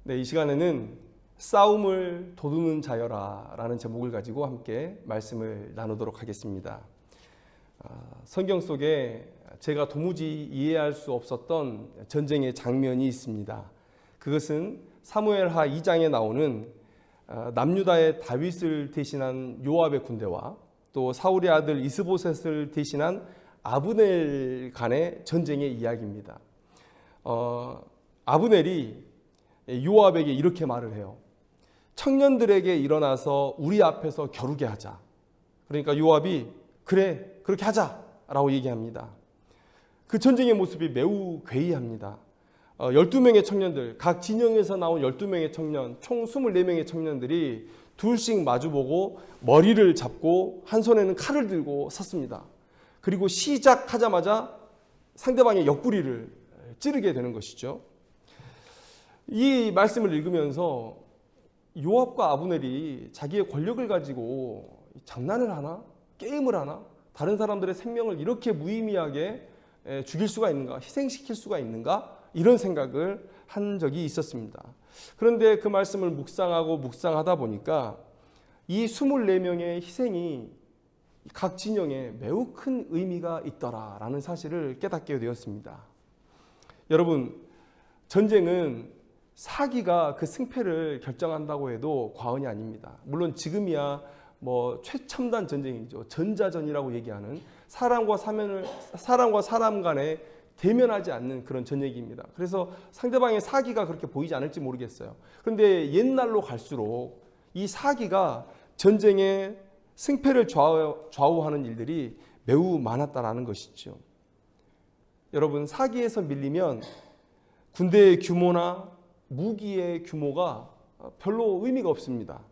네, 이 시간에는 싸움을 도두는 자여라 라는 제목을 가지고 함께 말씀을 나누도록 하겠습니다. 성경 속에 제가 도무지 이해할 수 없었던 전쟁의 장면이 있습니다. 그것은 사무엘하 2장에 나오는 남유다의 다윗을 대신한 요압의 군대와 또 사울의 아들 이스보셋을 대신한 아브넬 간의 전쟁의 이야기입니다. 아브넬이 요압에게 이렇게 말을 해요. 청년들에게 일어나서 우리 앞에서 겨루게 하자. 그러니까 요압이 그래 그렇게 하자 라고 얘기합니다. 그 전쟁의 모습이 매우 괴이합니다. 12명의 청년들, 각 진영에서 나온 12명의 청년, 총 24명의 청년들이 둘씩 마주보고 머리를 잡고 한 손에는 칼을 들고 섰습니다. 그리고 시작하자마자 상대방의 옆구리를 찌르게 되는 것이죠. 이 말씀을 읽으면서 요압과 아브넬이 자기의 권력을 가지고 장난을 하나? 게임을 하나? 다른 사람들의 생명을 이렇게 무의미하게 죽일 수가 있는가? 희생시킬 수가 있는가? 이런 생각을 한 적이 있었습니다. 그런데 그 말씀을 묵상하다 보니까 이 24명의 희생이 각 진영에 매우 큰 의미가 있더라라는 사실을 깨닫게 되었습니다. 여러분, 전쟁은 사기가 그 승패를 결정한다고 해도 과언이 아닙니다. 물론 지금이야 최첨단 전쟁이죠. 전자전이라고 얘기하는 사람과 사람 간에 대면하지 않는 그런 전쟁입니다. 그래서 상대방의 사기가 그렇게 보이지 않을지 모르겠어요. 그런데 옛날로 갈수록 이 사기가 전쟁의 승패를 좌우하는 일들이 매우 많았다라는 것이죠. 여러분, 사기에서 밀리면 군대의 규모나 무기의 규모가 별로 의미가 없습니다.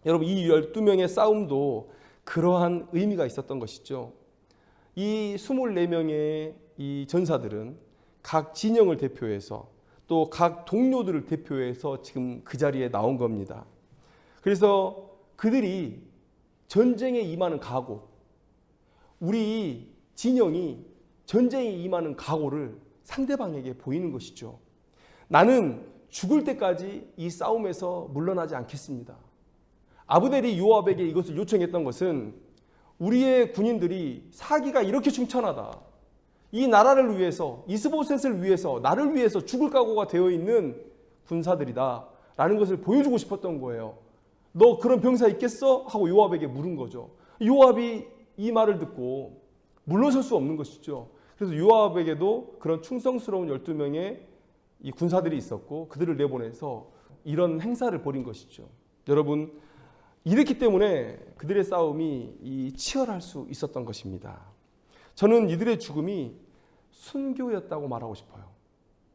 여러분, 이 12명의 싸움도 그러한 의미가 있었던 것이죠. 이 24명의 이 전사들은 각 진영을 대표해서 또 각 동료들을 대표해서 지금 그 자리에 나온 겁니다. 그래서 그들이 전쟁에 임하는 각오, 우리 진영이 전쟁에 임하는 각오를 상대방에게 보이는 것이죠. 나는 죽을 때까지 이 싸움에서 물러나지 않겠습니다. 아브넬이 요압에게 이것을 요청했던 것은 우리의 군인들이 사기가 이렇게 충천하다. 이 나라를 위해서, 이스보셋을 위해서, 나를 위해서 죽을 각오가 되어 있는 군사들이다 라는 것을 보여주고 싶었던 거예요. 너 그런 병사 있겠어? 하고 요압에게 물은 거죠. 요압이 이 말을 듣고 물러설 수 없는 것이죠. 그래서 요압에게도 그런 충성스러운 12명의 이 군사들이 있었고 그들을 내보내서 이런 행사를 벌인 것이죠. 여러분, 이렇기 때문에 그들의 싸움이 치열할 수 있었던 것입니다. 저는 이들의 죽음이 순교였다고 말하고 싶어요.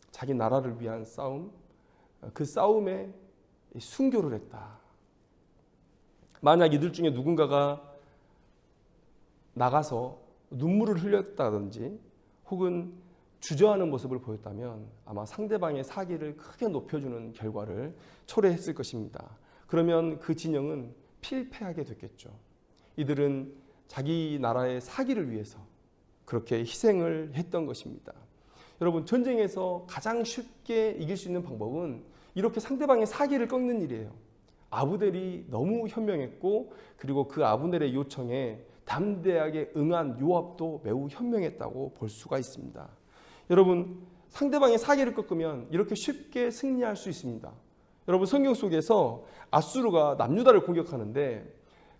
자기 나라를 위한 싸움, 그 싸움에 순교를 했다. 만약 이들 중에 누군가가 나가서 눈물을 흘렸다든지 혹은 주저하는 모습을 보였다면 아마 상대방의 사기를 크게 높여주는 결과를 초래했을 것입니다. 그러면 그 진영은 필패하게 됐겠죠. 이들은 자기 나라의 사기를 위해서 그렇게 희생을 했던 것입니다. 여러분, 전쟁에서 가장 쉽게 이길 수 있는 방법은 이렇게 상대방의 사기를 꺾는 일이에요. 아브넬이 너무 현명했고 그리고 그 아브넬의 요청에 담대하게 응한 요압도 매우 현명했다고 볼 수가 있습니다. 여러분, 상대방의 사기를 꺾으면 이렇게 쉽게 승리할 수 있습니다. 여러분, 성경 속에서 아수르가 남유다를 공격하는데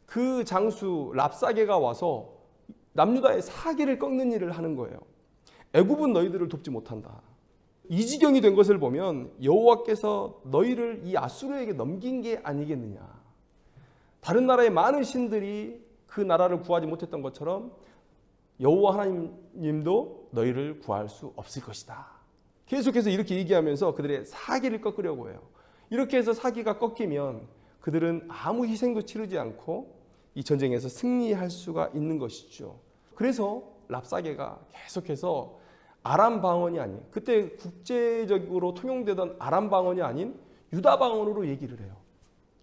그 장수 랍사게가 와서 남유다의 사기를 꺾는 일을 하는 거예요. 애굽은 너희들을 돕지 못한다. 이 지경이 된 것을 보면 여호와께서 너희를 이 아수르에게 넘긴 게 아니겠느냐. 다른 나라의 많은 신들이 그 나라를 구하지 못했던 것처럼 여호와 하나님도 너희를 구할 수 없을 것이다. 계속해서 이렇게 얘기하면서 그들의 사기를 꺾으려고 해요. 이렇게 해서 사기가 꺾이면 그들은 아무 희생도 치르지 않고 이 전쟁에서 승리할 수가 있는 것이죠. 그래서 랍사게가 계속해서 아람 방언이 아닌, 그때 국제적으로 통용되던 아람 방언이 아닌 유다 방언으로 얘기를 해요.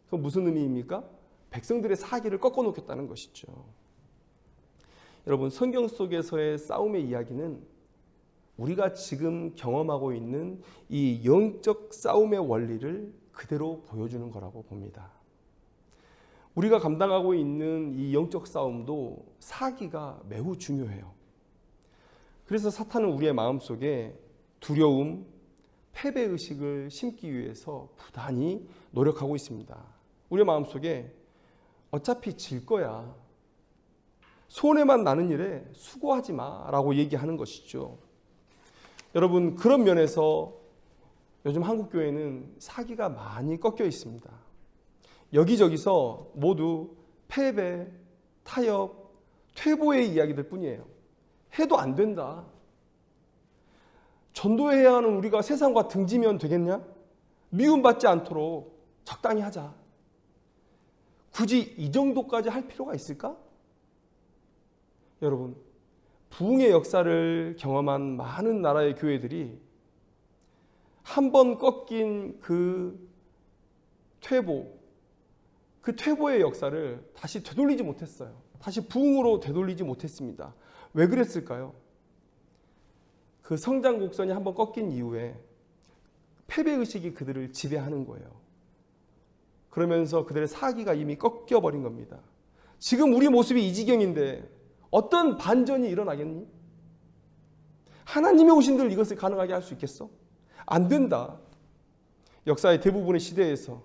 그건 무슨 의미입니까? 백성들의 사기를 꺾어놓겠다는 것이죠. 여러분, 성경 속에서의 싸움의 이야기는 우리가 지금 경험하고 있는 이 영적 싸움의 원리를 그대로 보여주는 거라고 봅니다. 우리가 감당하고 있는 이 영적 싸움도 사기가 매우 중요해요. 그래서 사탄은 우리의 마음속에 두려움, 패배의식을 심기 위해서 부단히 노력하고 있습니다. 우리의 마음속에 어차피 질 거야, 손해만 나는 일에 수고하지 마라고 얘기하는 것이죠. 여러분, 그런 면에서 요즘 한국교회는 사기가 많이 꺾여 있습니다. 여기저기서 모두 패배, 타협, 퇴보의 이야기들 뿐이에요. 해도 안 된다. 전도해야 하는 우리가 세상과 등지면 되겠냐? 미움받지 않도록 적당히 하자. 굳이 이 정도까지 할 필요가 있을까? 여러분, 부흥의 역사를 경험한 많은 나라의 교회들이 한 번 꺾인 그 퇴보의 역사를 다시 되돌리지 못했어요. 다시 부흥으로 되돌리지 못했습니다. 왜 그랬을까요? 그 성장 곡선이 한 번 꺾인 이후에 패배의식이 그들을 지배하는 거예요. 그러면서 그들의 사기가 이미 꺾여버린 겁니다. 지금 우리 모습이 이 지경인데 어떤 반전이 일어나겠니? 하나님의 오신들 이것을 가능하게 할 수 있겠어? 안 된다. 역사의 대부분의 시대에서,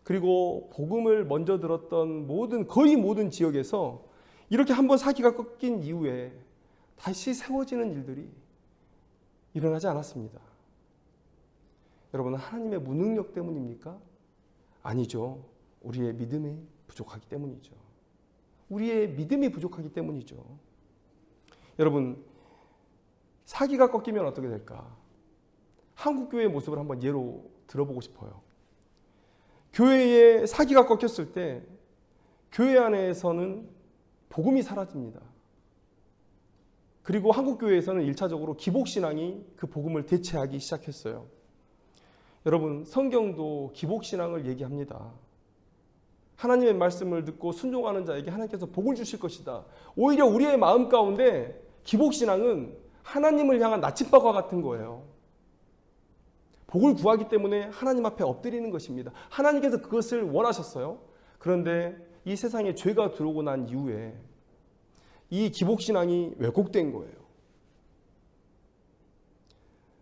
그리고 복음을 먼저 들었던 거의 모든 지역에서 이렇게 한번 사기가 꺾인 이후에 다시 세워지는 일들이 일어나지 않았습니다. 여러분, 하나님의 무능력 때문입니까? 아니죠. 우리의 믿음이 부족하기 때문이죠. 우리의 믿음이 부족하기 때문이죠. 여러분, 사기가 꺾이면 어떻게 될까? 한국교회의 모습을 한번 예로 들어보고 싶어요. 교회에 사기가 꺾였을 때 교회 안에서는 복음이 사라집니다. 그리고 한국교회에서는 1차적으로 기복신앙이 그 복음을 대체하기 시작했어요. 여러분, 성경도 기복신앙을 얘기합니다. 하나님의 말씀을 듣고 순종하는 자에게 하나님께서 복을 주실 것이다. 오히려 우리의 마음 가운데 기복신앙은 하나님을 향한 나침반과 같은 거예요. 복을 구하기 때문에 하나님 앞에 엎드리는 것입니다. 하나님께서 그것을 원하셨어요. 그런데 이 세상에 죄가 들어오고 난 이후에 이 기복신앙이 왜곡된 거예요.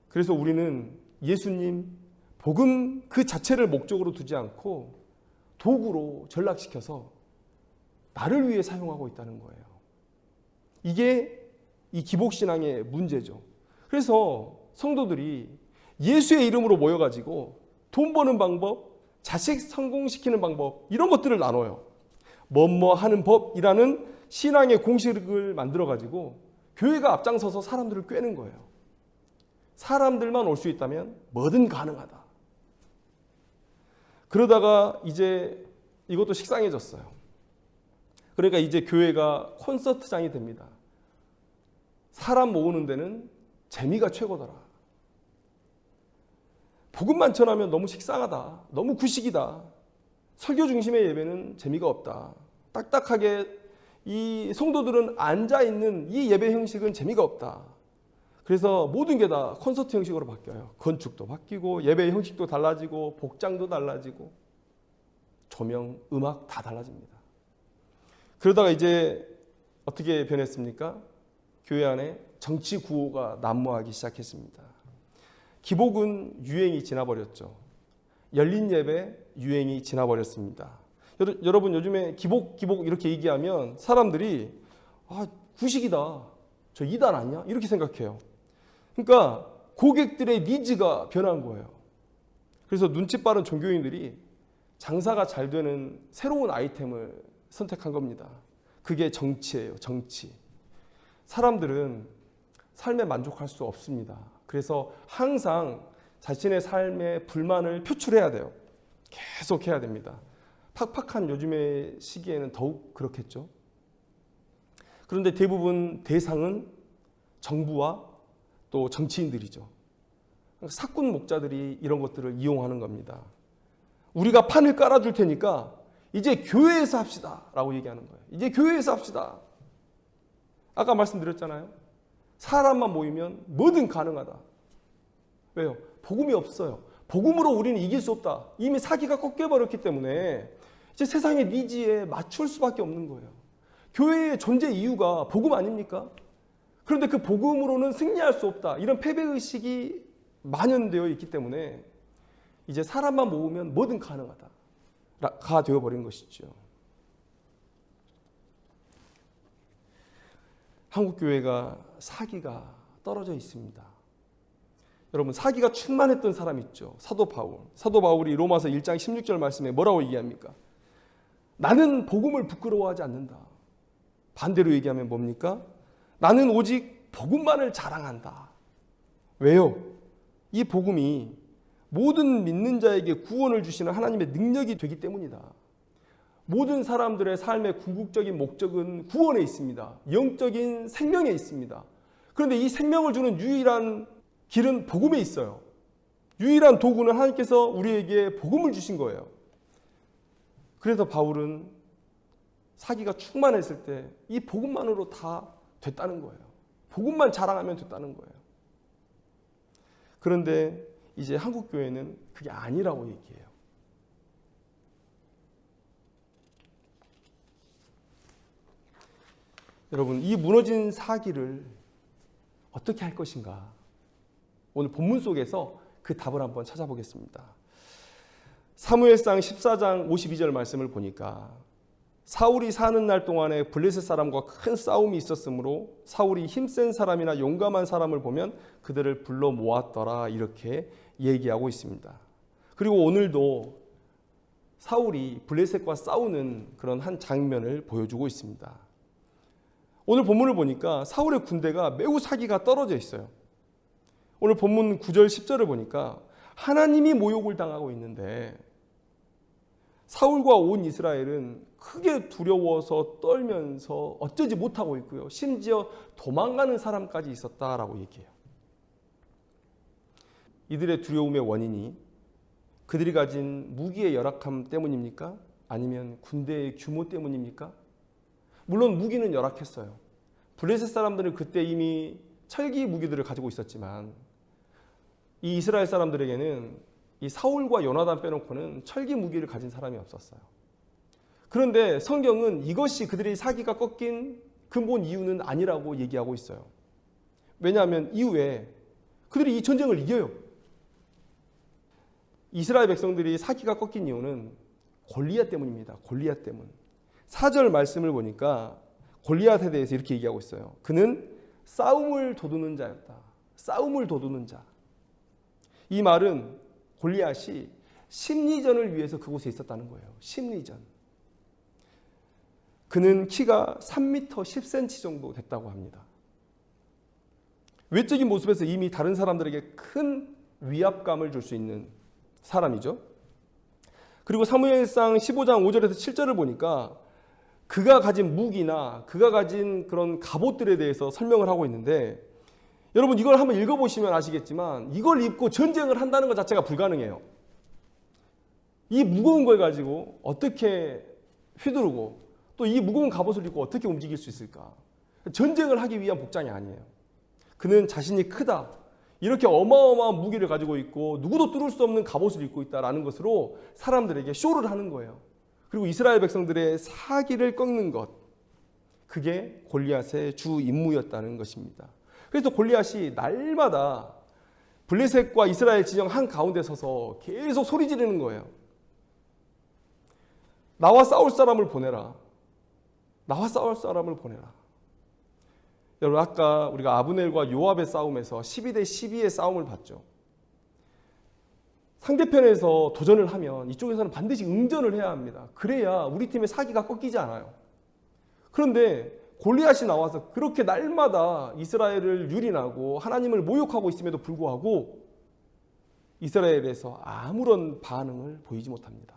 그래서 우리는 예수님, 복음 그 자체를 목적으로 두지 않고 도구로 전락시켜서 나를 위해 사용하고 있다는 거예요. 이게 이 기복신앙의 문제죠. 그래서 성도들이 예수의 이름으로 모여가지고 돈 버는 방법, 자식 성공시키는 방법, 이런 것들을 나눠요. 뭐뭐 하는 법이라는 신앙의 공식을 만들어가지고 교회가 앞장서서 사람들을 꿰는 거예요. 사람들만 올 수 있다면 뭐든 가능하다. 그러다가 이제 이것도 식상해졌어요. 그러니까 이제 교회가 콘서트장이 됩니다. 사람 모으는 데는 재미가 최고더라. 복음만 전하면 너무 식상하다. 너무 구식이다. 설교 중심의 예배는 재미가 없다. 딱딱하게 이 성도들은 앉아있는 이 예배 형식은 재미가 없다. 그래서 모든 게 다 콘서트 형식으로 바뀌어요. 건축도 바뀌고 예배 형식도 달라지고 복장도 달라지고 조명, 음악 다 달라집니다. 그러다가 이제 어떻게 변했습니까? 교회 안에 정치 구호가 난무하기 시작했습니다. 기복은 유행이 지나버렸죠. 열린 예배 유행이 지나버렸습니다. 여러분, 요즘에 기복 이렇게 얘기하면 사람들이 구식이다, 저 이단 아니야? 이렇게 생각해요. 그러니까 고객들의 니즈가 변한 거예요. 그래서 눈치 빠른 종교인들이 장사가 잘 되는 새로운 아이템을 선택한 겁니다. 그게 정치예요. 정치. 사람들은 삶에 만족할 수 없습니다. 그래서 항상 자신의 삶의 불만을 표출해야 돼요. 계속 해야 됩니다. 팍팍한 요즘의 시기에는 더욱 그렇겠죠. 그런데 대부분 대상은 정부와 또 정치인들이죠. 사꾼 목자들이 이런 것들을 이용하는 겁니다. 우리가 판을 깔아줄 테니까 이제 교회에서 합시다 라고 얘기하는 거예요. 이제 교회에서 합시다. 아까 말씀드렸잖아요. 사람만 모이면 뭐든 가능하다. 왜요? 복음이 없어요. 복음으로 우리는 이길 수 없다. 이미 사기가 꺾여버렸기 때문에 이제 세상의 니즈에 맞출 수밖에 없는 거예요. 교회의 존재 이유가 복음 아닙니까? 그런데 그 복음으로는 승리할 수 없다. 이런 패배의식이 만연되어 있기 때문에 이제 사람만 모으면 뭐든 가능하다가 되어버린 것이죠. 한국교회가 사기가 떨어져 있습니다. 여러분, 사기가 충만했던 사람 있죠. 사도 바울. 사도 바울이 로마서 1장 16절 말씀에 뭐라고 얘기합니까? 나는 복음을 부끄러워하지 않는다. 반대로 얘기하면 뭡니까? 나는 오직 복음만을 자랑한다. 왜요? 이 복음이 모든 믿는 자에게 구원을 주시는 하나님의 능력이 되기 때문이다. 모든 사람들의 삶의 궁극적인 목적은 구원에 있습니다. 영적인 생명에 있습니다. 그런데 이 생명을 주는 유일한 길은 복음에 있어요. 유일한 도구는 하나님께서 우리에게 복음을 주신 거예요. 그래서 바울은 사기가 충만했을 때 이 복음만으로 다 됐다는 거예요. 복음만 자랑하면 됐다는 거예요. 그런데 이제 한국교회는 그게 아니라고 얘기해요. 여러분, 이 무너진 사기를 어떻게 할 것인가? 오늘 본문 속에서 그 답을 한번 찾아보겠습니다. 사무엘상 14장 52절 말씀을 보니까 사울이 사는 날 동안에 블레셋 사람과 큰 싸움이 있었으므로 사울이 힘센 사람이나 용감한 사람을 보면 그들을 불러 모았더라, 이렇게 얘기하고 있습니다. 그리고 오늘도 사울이 블레셋과 싸우는 그런 한 장면을 보여주고 있습니다. 오늘 본문을 보니까 사울의 군대가 매우 사기가 떨어져 있어요. 오늘 본문 9절 10절을 보니까 하나님이 모욕을 당하고 있는데 사울과 온 이스라엘은 크게 두려워서 떨면서 어쩌지 못하고 있고요. 심지어 도망가는 사람까지 있었다라고 얘기해요. 이들의 두려움의 원인이 그들이 가진 무기의 열악함 때문입니까? 아니면 군대의 규모 때문입니까? 물론 무기는 열악했어요. 블레셋 사람들은 그때 이미 철기 무기들을 가지고 있었지만 이 이스라엘 사람들에게는 이 사울과 요나단 빼놓고는 철기 무기를 가진 사람이 없었어요. 그런데 성경은 이것이 그들의 사기가 꺾인 근본 이유는 아니라고 얘기하고 있어요. 왜냐하면 이후에 그들이 이 전쟁을 이겨요. 이스라엘 백성들이 사기가 꺾인 이유는 골리앗 때문입니다. 골리앗 때문. 4절 말씀을 보니까 골리앗에 대해서 이렇게 얘기하고 있어요. 그는 싸움을 도두는 자였다. 싸움을 도두는 자. 이 말은 골리앗이 심리전을 위해서 그곳에 있었다는 거예요. 심리전. 그는 키가 3m 10cm 정도 됐다고 합니다. 외적인 모습에서 이미 다른 사람들에게 큰 위압감을 줄 수 있는 사람이죠. 그리고 사무엘상 15장 5절에서 7절을 보니까 그가 가진 무기나 그가 가진 그런 갑옷들에 대해서 설명을 하고 있는데, 여러분 이걸 한번 읽어보시면 아시겠지만 이걸 입고 전쟁을 한다는 것 자체가 불가능해요. 이 무거운 걸 가지고 어떻게 휘두르고 또 이 무거운 갑옷을 입고 어떻게 움직일 수 있을까? 전쟁을 하기 위한 복장이 아니에요. 그는 자신이 크다, 이렇게 어마어마한 무기를 가지고 있고 누구도 뚫을 수 없는 갑옷을 입고 있다라는 것으로 사람들에게 쇼를 하는 거예요. 그리고 이스라엘 백성들의 사기를 꺾는 것, 그게 골리앗의 주 임무였다는 것입니다. 그래서 골리앗이 날마다 블레셋과 이스라엘 진영 한가운데 서서 계속 소리 지르는 거예요. 나와 싸울 사람을 보내라. 나와 싸울 사람을 보내라. 여러분, 아까 우리가 아브넬과 요압의 싸움에서 12대 12의 싸움을 봤죠. 상대편에서 도전을 하면 이쪽에서는 반드시 응전을 해야 합니다. 그래야 우리 팀의 사기가 꺾이지 않아요. 그런데 골리앗이 나와서 그렇게 날마다 이스라엘을 유린하고 하나님을 모욕하고 있음에도 불구하고 이스라엘에서 아무런 반응을 보이지 못합니다.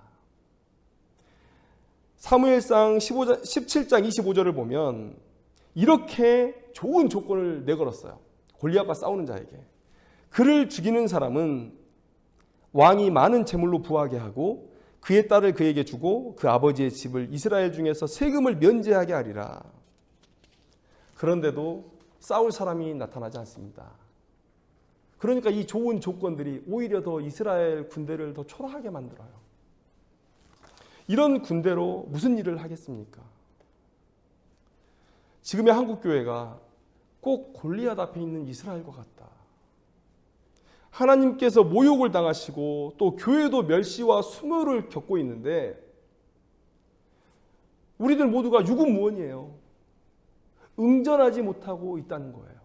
사무엘상 17장 25절을 보면 이렇게 좋은 조건을 내걸었어요. 골리앗과 싸우는 자에게. 그를 죽이는 사람은 왕이 많은 재물로 부하게 하고 그의 딸을 그에게 주고 그 아버지의 집을 이스라엘 중에서 세금을 면제하게 하리라. 그런데도 싸울 사람이 나타나지 않습니다. 그러니까 이 좋은 조건들이 오히려 더 이스라엘 군대를 더 초라하게 만들어요. 이런 군대로 무슨 일을 하겠습니까? 지금의 한국교회가 꼭 골리앗 앞에 있는 이스라엘과 같다. 하나님께서 모욕을 당하시고 또 교회도 멸시와 수모를 겪고 있는데 우리들 모두가 유구무원이에요. 응전하지 못하고 있다는 거예요.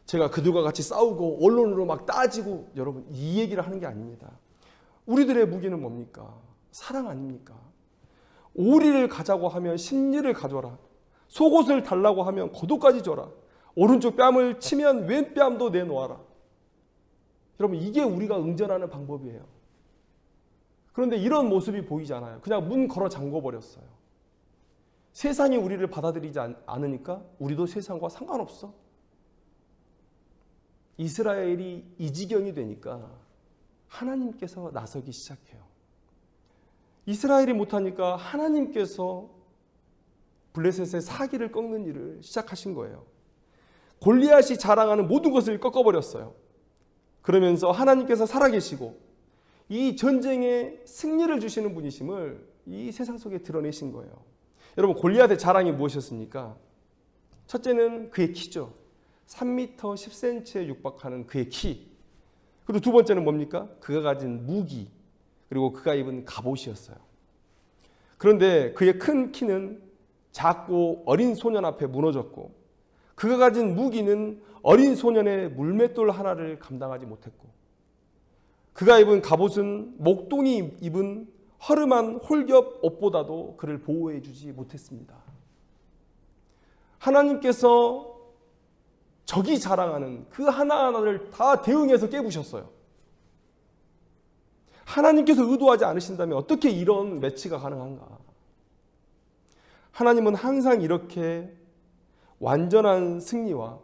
제가 그들과 같이 싸우고 언론으로 막 따지고 여러분 이 얘기를 하는 게 아닙니다. 우리들의 무기는 뭡니까? 사랑 아닙니까? 오리를 가자고 하면 십리를 가져라. 속옷을 달라고 하면 겉옷까지 줘라. 오른쪽 뺨을 치면 왼 뺨도 내놓아라. 여러분 이게 우리가 응전하는 방법이에요. 그런데 이런 모습이 보이잖아요. 그냥 문 걸어 잠궈버렸어요. 세상이 우리를 받아들이지 않으니까 우리도 세상과 상관없어. 이스라엘이 이 지경이 되니까 하나님께서 나서기 시작해요. 이스라엘이 못하니까 하나님께서 블레셋의 사기를 꺾는 일을 시작하신 거예요. 골리앗이 자랑하는 모든 것을 꺾어버렸어요. 그러면서 하나님께서 살아계시고 이 전쟁에 승리를 주시는 분이심을 이 세상 속에 드러내신 거예요. 여러분 골리앗의 자랑이 무엇이었습니까? 첫째는 그의 키죠. 3m 10cm에 육박하는 그의 키. 그리고 두 번째는 뭡니까? 그가 가진 무기, 그리고 그가 입은 갑옷이었어요. 그런데 그의 큰 키는 작고 어린 소년 앞에 무너졌고 그가 가진 무기는 어린 소년의 물맷돌 하나를 감당하지 못했고 그가 입은 갑옷은 목동이 입은 허름한 홀겹 옷보다도 그를 보호해 주지 못했습니다. 하나님께서 적이 자랑하는 그 하나하나를 다 대응해서 깨부셨어요. 하나님께서 의도하지 않으신다면 어떻게 이런 매치가 가능한가? 하나님은 항상 이렇게 완전한 승리와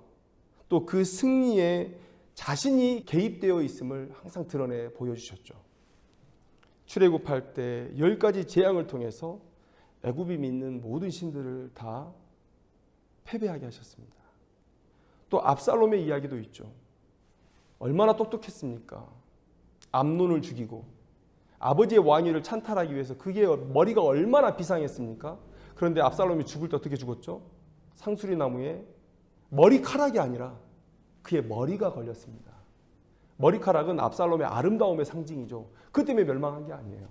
또 그 승리에 자신이 개입되어 있음을 항상 드러내 보여주셨죠. 출애굽할 때 10가지 재앙을 통해서 애굽이 믿는 모든 신들을 다 패배하게 하셨습니다. 또 압살롬의 이야기도 있죠. 얼마나 똑똑했습니까? 암논을 죽이고 아버지의 왕위를 찬탈하기 위해서 그게 머리가 얼마나 비상했습니까? 그런데 압살롬이 죽을 때 어떻게 죽었죠? 상수리 나무에 머리카락이 아니라 그의 머리가 걸렸습니다. 머리카락은 압살롬의 아름다움의 상징이죠. 그 때문에 멸망한 게 아니에요.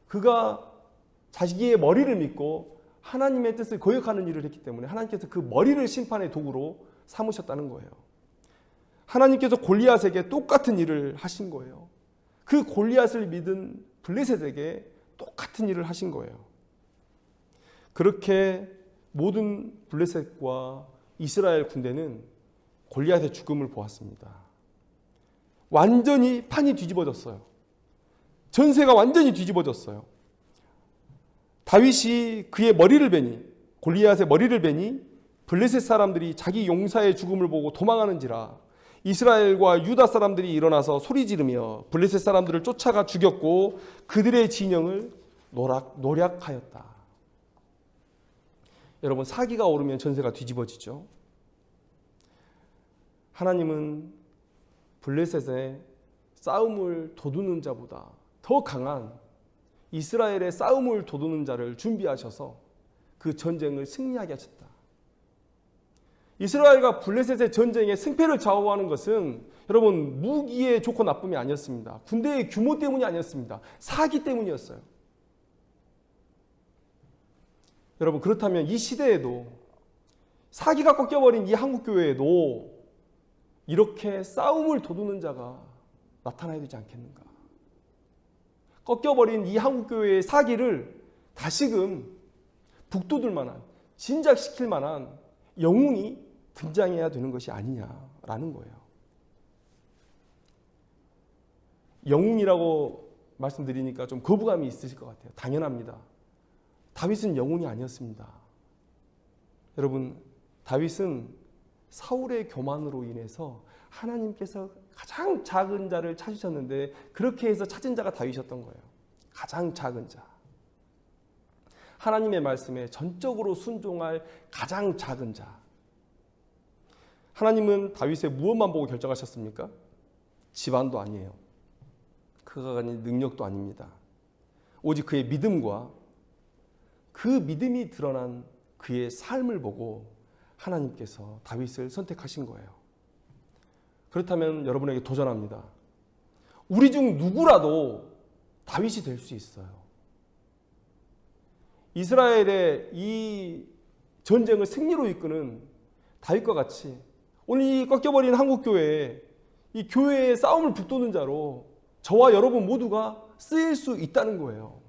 그가 자기의 머리를 믿고 하나님의 뜻을 거역하는 일을 했기 때문에 하나님께서 그 머리를 심판의 도구로 삼으셨다는 거예요. 하나님께서 골리앗에게 똑같은 일을 하신 거예요. 그 골리앗을 믿은 블레셋에게 똑같은 일을 하신 거예요. 그렇게 모든 블레셋과 이스라엘 군대는 골리앗의 죽음을 보았습니다. 완전히 판이 뒤집어졌어요. 전세가 완전히 뒤집어졌어요. 다윗이 그의 머리를 베니, 골리앗의 머리를 베니 블레셋 사람들이 자기 용사의 죽음을 보고 도망하는지라 이스라엘과 유다 사람들이 일어나서 소리 지르며 블레셋 사람들을 쫓아가 죽였고 그들의 진영을 노략하였다. 여러분 사기가 오르면 전세가 뒤집어지죠. 하나님은 블레셋의 싸움을 도두는 자보다 더 강한 이스라엘의 싸움을 도두는 자를 준비하셔서 그 전쟁을 승리하게 하셨다. 이스라엘과 블레셋의 전쟁에 승패를 좌우하는 것은 여러분 무기의 좋고 나쁨이 아니었습니다. 군대의 규모 때문이 아니었습니다. 사기 때문이었어요. 여러분 그렇다면 이 시대에도 사기가 꺾여버린 이 한국교회에도 이렇게 싸움을 도두는 자가 나타나야 되지 않겠는가? 꺾여버린 이 한국교회의 사기를 다시금 북돋을 만한, 진작시킬 만한 영웅이 등장해야 되는 것이 아니냐라는 거예요. 영웅이라고 말씀드리니까 좀 거부감이 있으실 것 같아요. 당연합니다. 다윗은 영웅이 아니었습니다. 여러분, 다윗은 사울의 교만으로 인해서 하나님께서 가장 작은 자를 찾으셨는데 그렇게 해서 찾은 자가 다윗이었던 거예요. 가장 작은 자. 하나님의 말씀에 전적으로 순종할 가장 작은 자. 하나님은 다윗의 무엇만 보고 결정하셨습니까? 집안도 아니에요. 그가 가진 능력도 아닙니다. 오직 그의 믿음과 그 믿음이 드러난 그의 삶을 보고 하나님께서 다윗을 선택하신 거예요. 그렇다면 여러분에게 도전합니다. 우리 중 누구라도 다윗이 될 수 있어요. 이스라엘의 이 전쟁을 승리로 이끄는 다윗과 같이 오늘 이 꺾여버린 한국교회에 이 교회의 싸움을 북돋는 자로 저와 여러분 모두가 쓰일 수 있다는 거예요.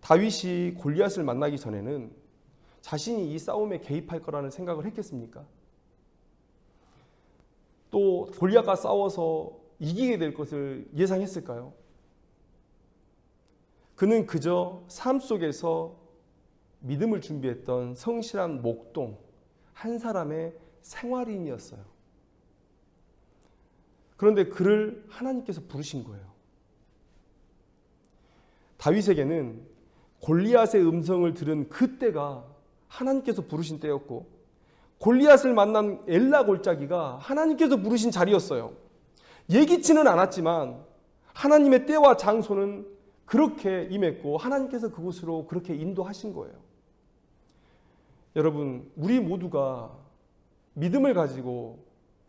다윗이 골리앗을 만나기 전에는 자신이 이 싸움에 개입할 거라는 생각을 했겠습니까? 또 골리앗과 싸워서 이기게 될 것을 예상했을까요? 그는 그저 삶 속에서 믿음을 준비했던 성실한 목동, 한 사람의 생활인이었어요. 그런데 그를 하나님께서 부르신 거예요. 다윗에게는 골리앗의 음성을 들은 그때가 하나님께서 부르신 때였고, 골리앗을 만난 엘라 골짜기가 하나님께서 부르신 자리였어요. 예기치는 않았지만 하나님의 때와 장소는 그렇게 임했고 하나님께서 그곳으로 그렇게 인도하신 거예요. 여러분, 우리 모두가 믿음을 가지고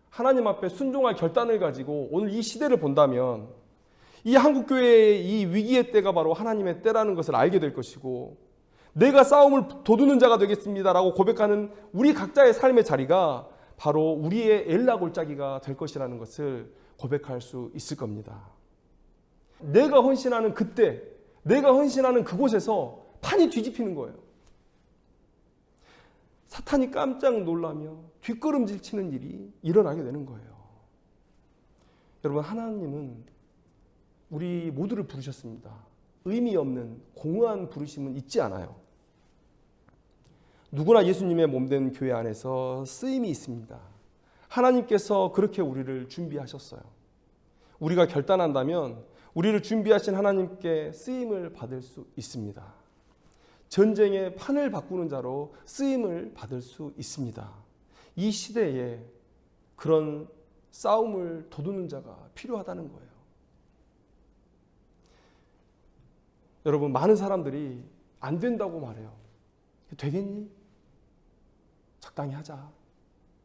하나님 앞에 순종할 결단을 가지고 오늘 이 시대를 본다면 이 한국교회의 이 위기의 때가 바로 하나님의 때라는 것을 알게 될 것이고, 내가 싸움을 도두는 자가 되겠습니다라고 고백하는 우리 각자의 삶의 자리가 바로 우리의 엘라 골짜기가 될 것이라는 것을 고백할 수 있을 겁니다. 내가 헌신하는 그때, 내가 헌신하는 그곳에서 판이 뒤집히는 거예요. 사탄이 깜짝 놀라며 뒷걸음질 치는 일이 일어나게 되는 거예요. 여러분, 하나님은 우리 모두를 부르셨습니다. 의미 없는 공허한 부르심은 있지 않아요. 누구나 예수님의 몸된 교회 안에서 쓰임이 있습니다. 하나님께서 그렇게 우리를 준비하셨어요. 우리가 결단한다면 우리를 준비하신 하나님께 쓰임을 받을 수 있습니다. 전쟁의 판을 바꾸는 자로 쓰임을 받을 수 있습니다. 이 시대에 그런 싸움을 도두는 자가 필요하다는 거예요. 여러분, 많은 사람들이 안 된다고 말해요. 되겠니? 적당히 하자.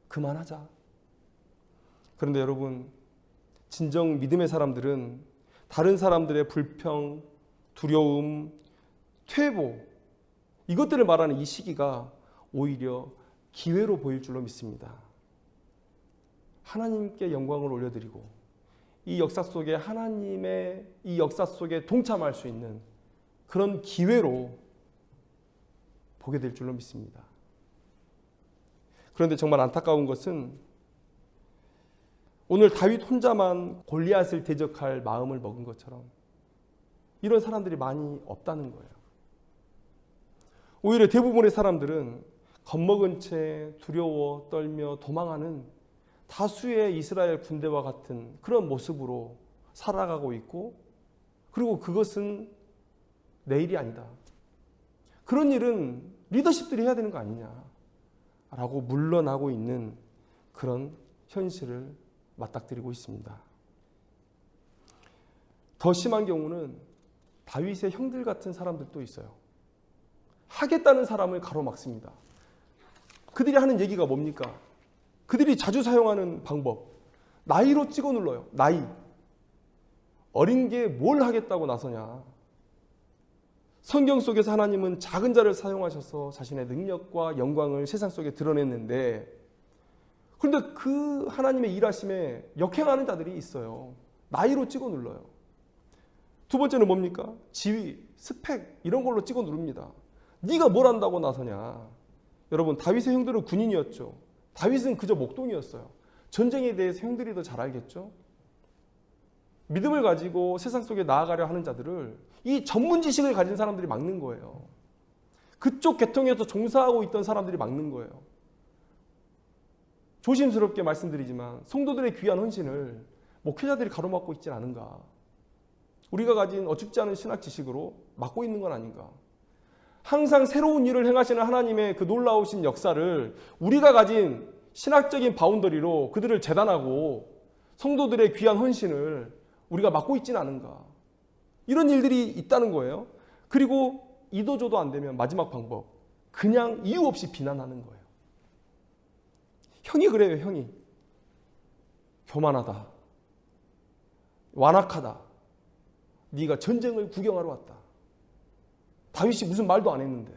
그만하자. 그런데 여러분, 진정 믿음의 사람들은 다른 사람들의 불평, 두려움, 퇴보, 이것들을 말하는 이 시기가 오히려 기회로 보일 줄로 믿습니다. 하나님께 영광을 올려드리고 이 역사 속에 하나님의 이 역사 속에 동참할 수 있는 그런 기회로 보게 될 줄로 믿습니다. 그런데 정말 안타까운 것은 오늘 다윗 혼자만 골리앗을 대적할 마음을 먹은 것처럼 이런 사람들이 많이 없다는 거예요. 오히려 대부분의 사람들은 겁먹은 채 두려워 떨며 도망하는 다수의 이스라엘 군대와 같은 그런 모습으로 살아가고 있고, 그리고 그것은 내 일이 아니다. 그런 일은 리더십들이 해야 되는 거 아니냐라고 물러나고 있는 그런 현실을 맞닥뜨리고 있습니다. 더 심한 경우는 다윗의 형들 같은 사람들도 있어요. 하겠다는 사람을 가로막습니다. 그들이 하는 얘기가 뭡니까? 그들이 자주 사용하는 방법, 나이로 찍어 눌러요. 나이. 어린 게 뭘 하겠다고 나서냐. 성경 속에서 하나님은 작은 자를 사용하셔서 자신의 능력과 영광을 세상 속에 드러냈는데, 그런데 그 하나님의 일하심에 역행하는 자들이 있어요. 나이로 찍어 눌러요. 두 번째는 뭡니까? 지위, 스펙 이런 걸로 찍어 누릅니다. 네가 뭘 한다고 나서냐. 여러분, 다윗의 형들은 군인이었죠. 다윗은 그저 목동이었어요. 전쟁에 대해서 형들이 더 잘 알겠죠. 믿음을 가지고 세상 속에 나아가려 하는 자들을 이 전문 지식을 가진 사람들이 막는 거예요. 그쪽 계통에서 종사하고 있던 사람들이 막는 거예요. 조심스럽게 말씀드리지만 성도들의 귀한 헌신을 목회자들이 가로막고 있지 않은가. 우리가 가진 어줍지 않은 신학 지식으로 막고 있는 건 아닌가. 항상 새로운 일을 행하시는 하나님의 그 놀라우신 역사를 우리가 가진 신학적인 바운더리로 그들을 재단하고 성도들의 귀한 헌신을 우리가 막고 있지는 않은가. 이런 일들이 있다는 거예요. 그리고 이도저도 안 되면 마지막 방법, 그냥 이유 없이 비난하는 거예요. 형이 그래요. 형이 교만하다, 완악하다, 네가 전쟁을 구경하러 왔다. 다윗이 무슨 말도 안 했는데.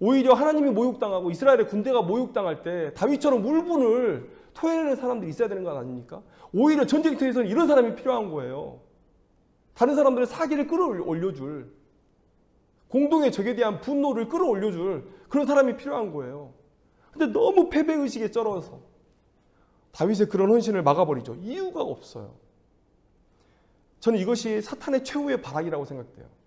오히려 하나님이 모욕당하고 이스라엘의 군대가 모욕당할 때 다윗처럼 울분을 토해내는 사람들이 있어야 되는 거 아닙니까? 오히려 전쟁터에서는 이런 사람이 필요한 거예요. 다른 사람들의 사기를 끌어올려줄, 공동의 적에 대한 분노를 끌어올려줄 그런 사람이 필요한 거예요. 근데 너무 패배의식에 쩔어서 다윗의 그런 헌신을 막아버리죠. 이유가 없어요. 저는 이것이 사탄의 최후의 발악이라고 생각돼요.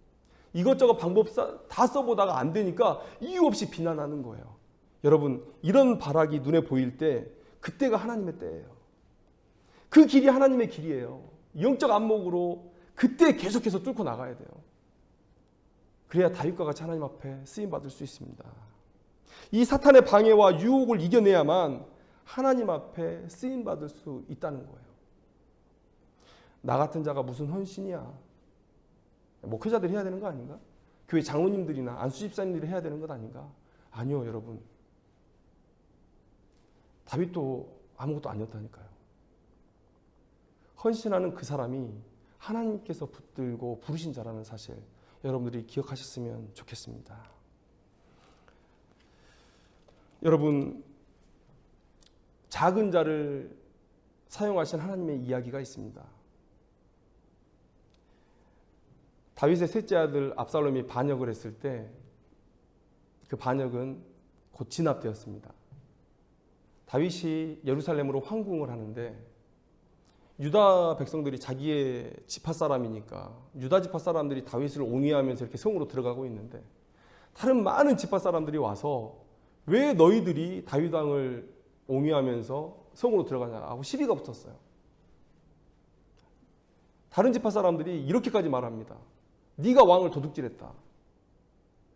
이것저것 방법 다 써보다가 안 되니까 이유 없이 비난하는 거예요. 여러분, 이런 발악이 눈에 보일 때 그때가 하나님의 때예요. 그 길이 하나님의 길이에요. 영적 안목으로 그때 계속해서 뚫고 나가야 돼요. 그래야 다윗과 같이 하나님 앞에 쓰임받을 수 있습니다. 이 사탄의 방해와 유혹을 이겨내야만 하나님 앞에 쓰임받을 수 있다는 거예요. 나 같은 자가 무슨 헌신이야. 목회자들이 해야 되는 거 아닌가? 교회 장로님들이나 안수집사님들이 해야 되는 것 아닌가? 아니요, 여러분. 다윗도 아무것도 아니었다니까요. 헌신하는 그 사람이 하나님께서 붙들고 부르신 자라는 사실, 여러분들이 기억하셨으면 좋겠습니다. 여러분, 작은 자를 사용하신 하나님의 이야기가 있습니다. 다윗의 셋째 아들 압살롬이 반역을 했을 때 그 반역은 곧 진압되었습니다. 다윗이 예루살렘으로 황궁을 하는데 유다 백성들이 자기의 지파 사람이니까 유다 지파 사람들이 다윗을 옹위하면서 이렇게 성으로 들어가고 있는데 다른 많은 지파 사람들이 와서 왜 너희들이 다윗 왕을 옹위하면서 성으로 들어가냐고 시비가 붙었어요. 다른 지파 사람들이 이렇게까지 말합니다. 네가 왕을 도둑질했다.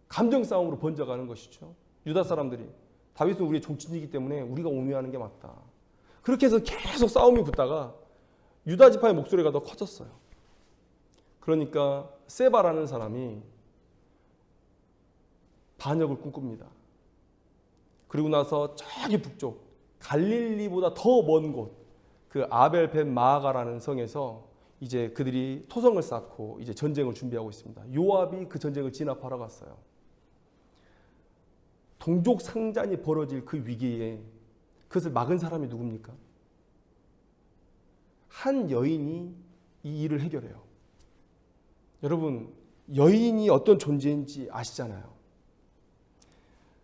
감정 싸움으로 번져가는 것이죠. 유다 사람들이 다윗은 우리의 종친이기 때문에 우리가 옹위하는 게 맞다. 그렇게 해서 계속 싸움이 붙다가 유다 지파의 목소리가 더 커졌어요. 그러니까 세바라는 사람이 반역을 꿈꿉니다. 그리고 나서 저기 북쪽 갈릴리보다 더 먼 곳, 그 아벨 벳 마아가라는 성에서 이제 그들이 토성을 쌓고 이제 전쟁을 준비하고 있습니다. 요압이 그 전쟁을 진압하러 갔어요. 동족 상잔이 벌어질 그 위기에 그것을 막은 사람이 누굽니까? 한 여인이 이 일을 해결해요. 여러분, 여인이 어떤 존재인지 아시잖아요.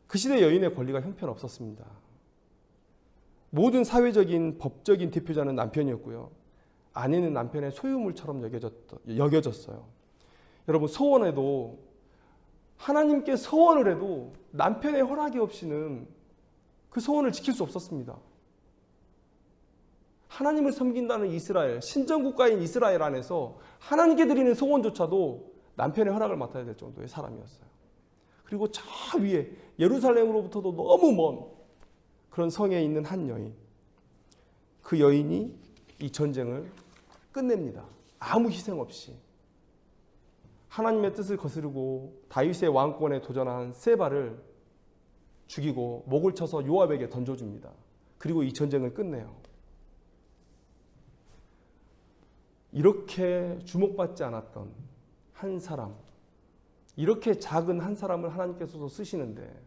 그 시대 여인의 권리가 형편없었습니다. 모든 사회적인 법적인 대표자는 남편이었고요. 아내는 남편의 소유물처럼 여겨졌어요. 여러분, 서원해도 하나님께 서원을 해도 남편의 허락이 없이는 그 서원을 지킬 수 없었습니다. 하나님을 섬긴다는 이스라엘, 신정국가인 이스라엘 안에서 하나님께 드리는 서원조차도 남편의 허락을 맡아야 될 정도의 사람이었어요. 그리고 저 위에 예루살렘으로부터도 너무 먼 그런 성에 있는 한 여인, 그 여인이 이 전쟁을 끝냅니다. 아무 희생 없이. 하나님의 뜻을 거스르고 다윗의 왕권에 도전한 세바를 죽이고 목을 쳐서 요압에게 던져줍니다. 그리고 이 전쟁을 끝내요. 이렇게 주목받지 않았던 한 사람, 이렇게 작은 한 사람을 하나님께서도 쓰시는데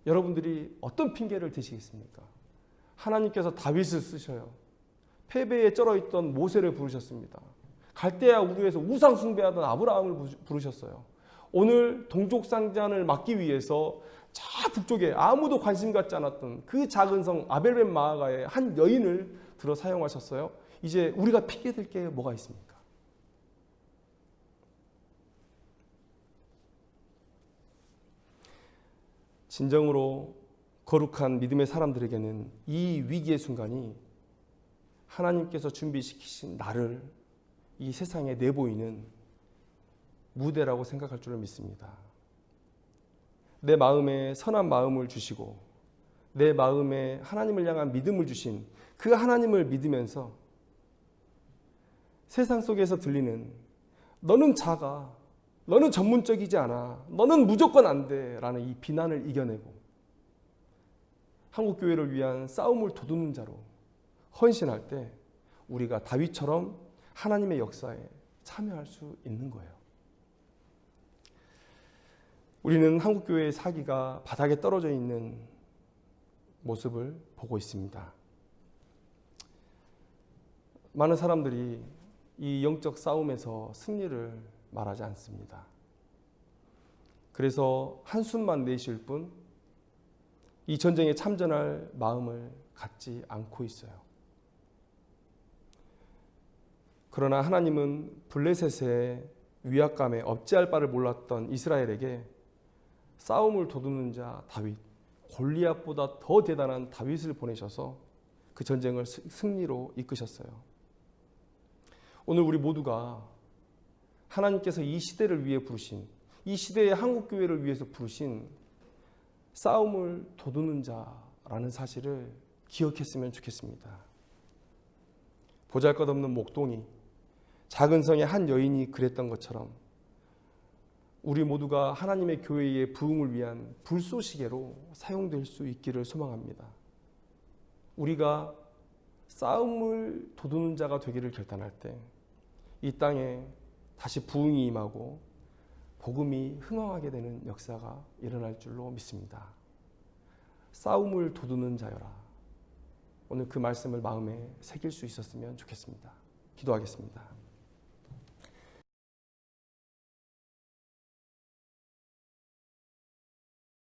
여러분들이 어떤 핑계를 대시겠습니까? 하나님께서 다윗을 쓰셔요. 패배에 쩔어있던 모세를 부르셨습니다. 갈대아 우르에서 우상 숭배하던 아브라함을 부르셨어요. 오늘 동족 상잔을 막기 위해서 저 북쪽에 아무도 관심 갖지 않았던 그 작은 성 아벨벳 마아가의 한 여인을 들어 사용하셨어요. 이제 우리가 핑계댈 게 뭐가 있습니까? 진정으로 거룩한 믿음의 사람들에게는 이 위기의 순간이 하나님께서 준비시키신 나를 이 세상에 내보이는 무대라고 생각할 줄을 믿습니다. 내 마음에 선한 마음을 주시고 내 마음에 하나님을 향한 믿음을 주신 그 하나님을 믿으면서 세상 속에서 들리는 너는 작아, 너는 전문적이지 않아, 너는 무조건 안 돼 라는 이 비난을 이겨내고 한국교회를 위한 싸움을 돋우는 자로 헌신할 때 우리가 다윗처럼 하나님의 역사에 참여할 수 있는 거예요. 우리는 한국교회의 사기가 바닥에 떨어져 있는 모습을 보고 있습니다. 많은 사람들이 이 영적 싸움에서 승리를 말하지 않습니다. 그래서 한숨만 내쉴 뿐 이 전쟁에 참전할 마음을 갖지 않고 있어요. 그러나 하나님은 블레셋의 위압감에 어찌할 바를 몰랐던 이스라엘에게 싸움을 돋우는 자 다윗, 골리앗보다 더 대단한 다윗을 보내셔서 그 전쟁을 승리로 이끄셨어요. 오늘 우리 모두가 하나님께서 이 시대를 위해 부르신, 이 시대의 한국교회를 위해서 부르신 싸움을 돋우는 자라는 사실을 기억했으면 좋겠습니다. 보잘것없는 목동이 작은 성의 한 여인이 그랬던 것처럼 우리 모두가 하나님의 교회의 부흥을 위한 불쏘시개로 사용될 수 있기를 소망합니다. 우리가 싸움을 돋우는 자가 되기를 결단할 때 이 땅에 다시 부흥이 임하고 복음이 흥황하게 되는 역사가 일어날 줄로 믿습니다. 싸움을 돋우는 자여라. 오늘 그 말씀을 마음에 새길 수 있었으면 좋겠습니다. 기도하겠습니다.